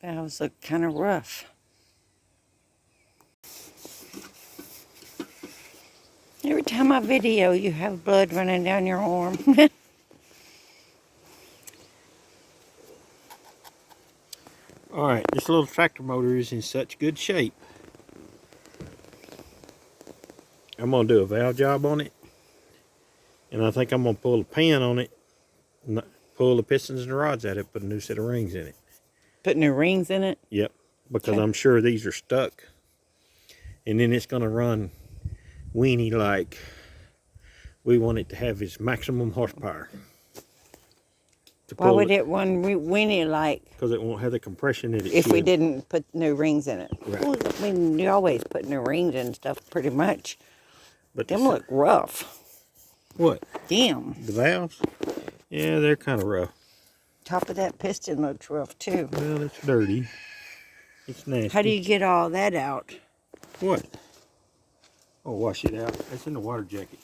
Valves look kind of rough. Every time I video, you have blood running down your arm. Alright, this little tractor motor is in such good shape. I'm going to do a valve job on it. And I think I'm going to pull the pan on it, pull the pistons and rods at it, put a new set of rings in it. Put new rings in it? Yep, because Okay. I'm sure these are stuck. And then it's going to run weenie like we want it to have its maximum horsepower. Why would it run weenie like? Because it won't have the compression that it if should. we didn't put new rings in it. Right. Well, I mean, you always put new rings in stuff pretty much. But Them look rough. What? Damn. The valves? Yeah, they're kind of rough. Top of that piston looks rough too. Well, it's dirty. It's nasty. How do you get all that out? What? Oh, wash it out. That's in the water jacket.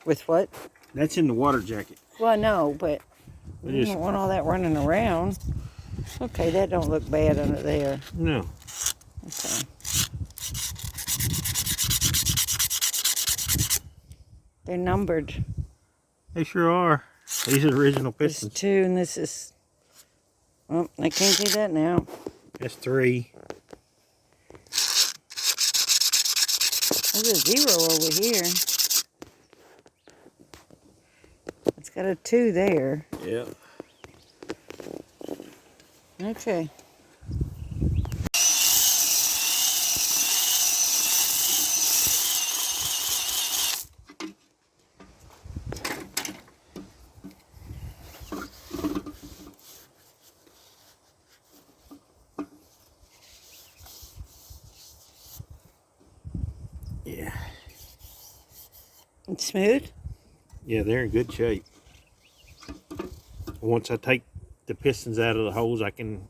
With what? That's in the water jacket. Well, no, but you don't want all that running around. Okay, that don't look bad under there. No. Okay. They're numbered. They sure are. These are original This is pistons. 2 and this is... Oh, I can't see that now. That's 3. There's a 0 over here. It's got a 2 there. Yep. Okay. Yeah. It's smooth? Yeah, they're in good shape. Once I take the pistons out of the holes, I can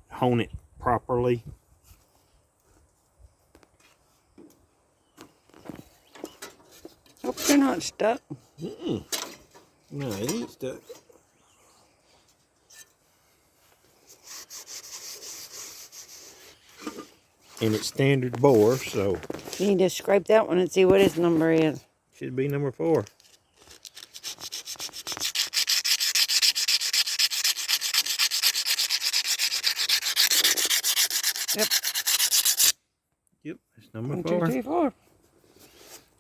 hone it properly. Hope they're not stuck. Mm-mm. No, it ain't stuck. And it's standard bore, so You need to scrape that one and see what its number is. should be number 4. Yep. Yep, it's number 1, 4. 2, 3, 4.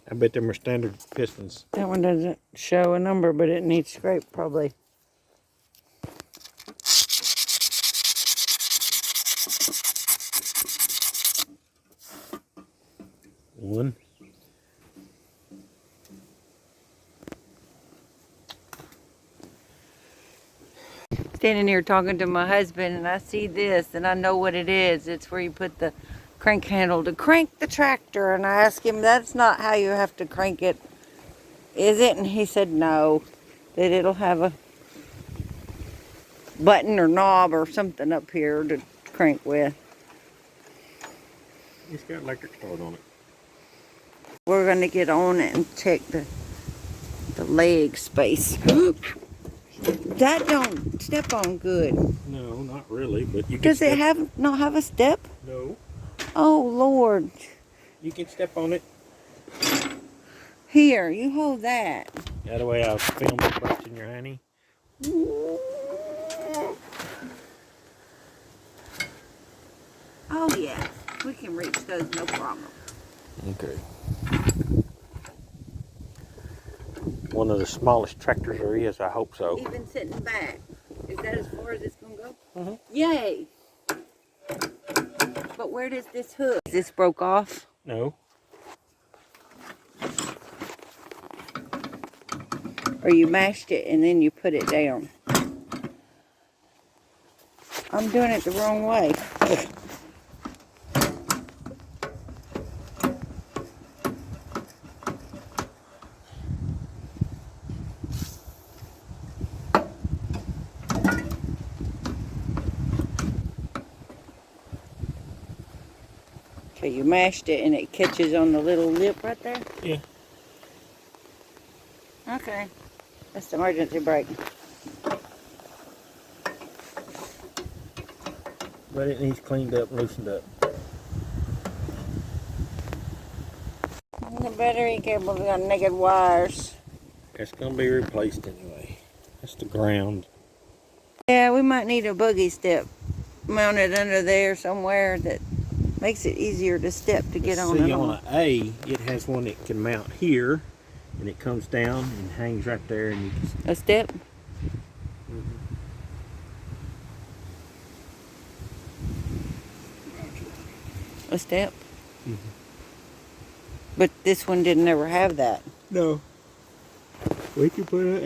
I bet them are standard pistons. That one doesn't show a number, but it needs scrape probably. One. Standing here talking to my husband and I see this and I know what it is. It's where you put the crank handle to crank the tractor, and I asked him, that's not how you have to crank it, is it? And he said no, that it'll have a button or knob or something up here to crank with. It's got electric start on it. We're going to get on it and check the leg space. That don't step on good. No, not really, but you can Does it not have a step? No. Oh Lord. You can step on it. Here, you hold that. That way I'll film it busting your honey. Oh yeah, we can reach those, no problem. Okay. One of the smallest tractors there is, I hope so. Even sitting back. Is that as far as it's gonna go? Mm-hmm. Yay! But where does this hook? This broke off? No. Or you mashed it and then you put it down? I'm doing it the wrong way. Okay, you mashed it and it catches on the little lip right there? Yeah. Okay. That's the emergency brake. but it needs cleaned up and loosened up. The battery cable's got naked wires. It's gonna be replaced anyway. That's the ground. Yeah, we might need a buggy step mounted under there somewhere that makes it easier to step to get on See, and on on. an A, it has one that can mount here, and it comes down and hangs right there, and you can. A step? A step? But this one didn't ever have that. No. We can put it